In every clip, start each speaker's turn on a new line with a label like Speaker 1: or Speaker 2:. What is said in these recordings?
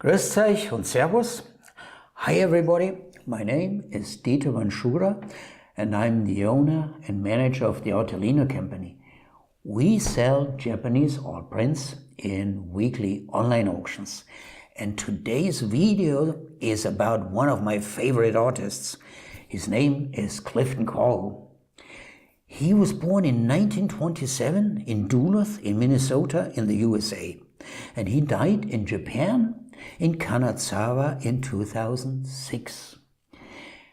Speaker 1: Grüß euch und Servus. Hi everybody, my name is Dieter Vanschura and I'm the owner and manager of the Artelino company. We sell Japanese art prints in weekly online auctions. And today's video is about one of my favorite artists. His name is Clifton Karhu. He was born in 1927 in Duluth in Minnesota in the USA. And he died in Japan in Kanazawa in 2006.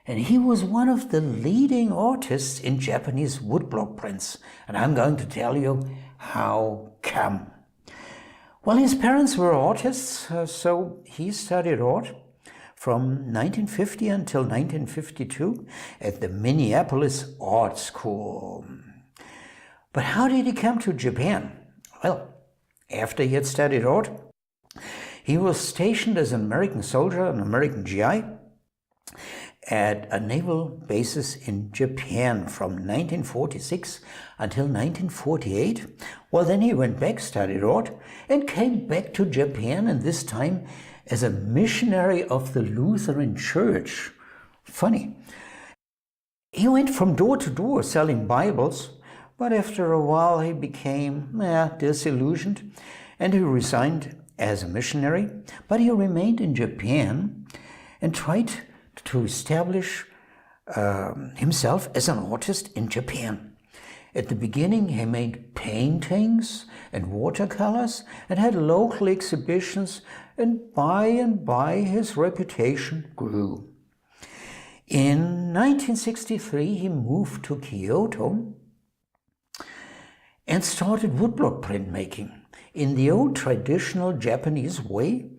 Speaker 1: And he was one of the leading artists in Japanese woodblock prints. And I'm going to tell you how come. Well, his parents were artists, so he studied art from 1950 until 1952 at the Minneapolis Art School. But how did he come to Japan? Well, after he had studied art, he was stationed as an American soldier, an American GI, at a naval basis in Japan from 1946 until 1948. Well, then he went back, studied art, and came back to Japan, and this time as a missionary of the Lutheran Church. Funny. He went from door to door selling Bibles, but after a while he became disillusioned, and he resigned as a missionary, but he remained in Japan and tried to establish himself as an artist in Japan. At the beginning, he made paintings and watercolors and had local exhibitions, and by his reputation grew. In 1963, he moved to Kyoto and started woodblock printmaking in the old traditional Japanese way.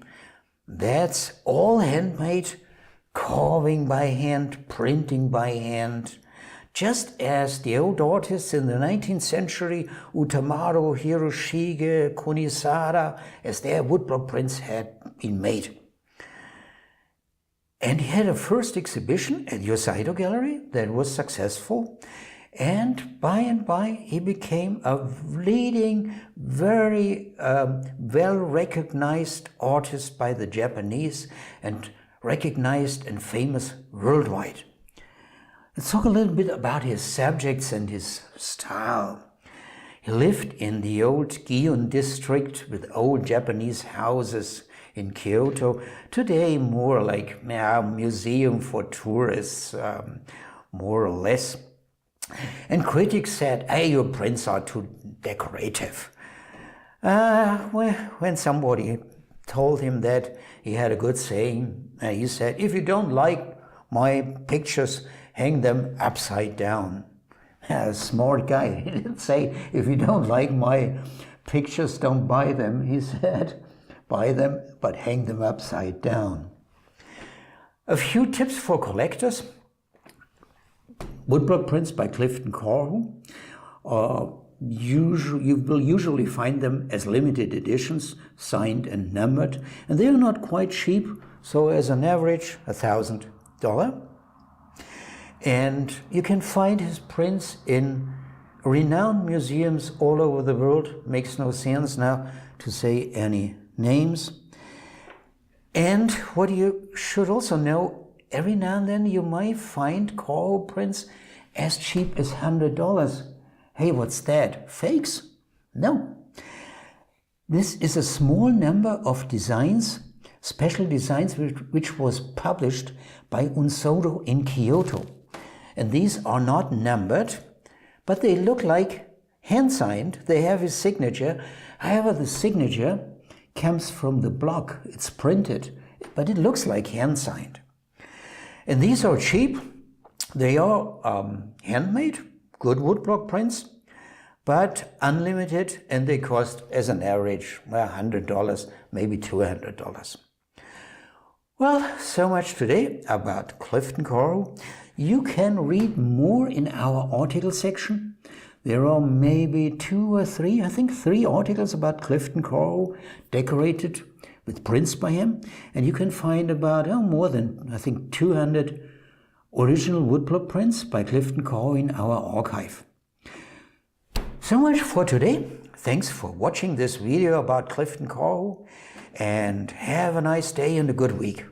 Speaker 1: That's all handmade, carving by hand, printing by hand, just as the old artists in the 19th century, Utamaro, Hiroshige, Kunisara, as their woodblock prints had been made. And he had a first exhibition at Yosaido Gallery that was successful. And by he became a leading, very well-recognized artist by the Japanese and recognized and famous worldwide. Let's talk a little bit about his subjects and his style. He lived in the old Gion district with old Japanese houses in Kyoto, today more like a museum for tourists, more or less. And critics said, hey, your prints are too decorative. When somebody told him that, he had a good saying. He said, if you don't like my pictures, hang them upside down. A smart guy. He didn't say, if you don't like my pictures, don't buy them. He said, buy them, but hang them upside down. A few tips for collectors. Woodblock prints by Clifton Karhu. You will usually find them as limited editions, signed and numbered, and they are not quite cheap, so as an average, $1,000. And you can find his prints in renowned museums all over the world. Makes no sense now to say any names. And what you should also know, every now and then you might find Karhu prints as cheap as $100. Hey, what's that? Fakes? No. This is a small number of designs, special designs, which was published by Unsodo in Kyoto. And these are not numbered, but they look like hand-signed. They have his signature. However, the signature comes from the block. It's printed, but it looks like hand-signed. And these are cheap. They are handmade, good woodblock prints, but unlimited, and they cost as an average $100, maybe $200. Well, so much today about Clifton Karhu. You can read more in our article section. There are maybe 2 or 3, I think 3 articles about Clifton Karhu decorated with prints by him. And you can find about more than, I think, 200 original woodblock prints by Clifton Karhu in our archive. So much for today. Thanks for watching this video about Clifton Karhu. and have a nice day and a good week.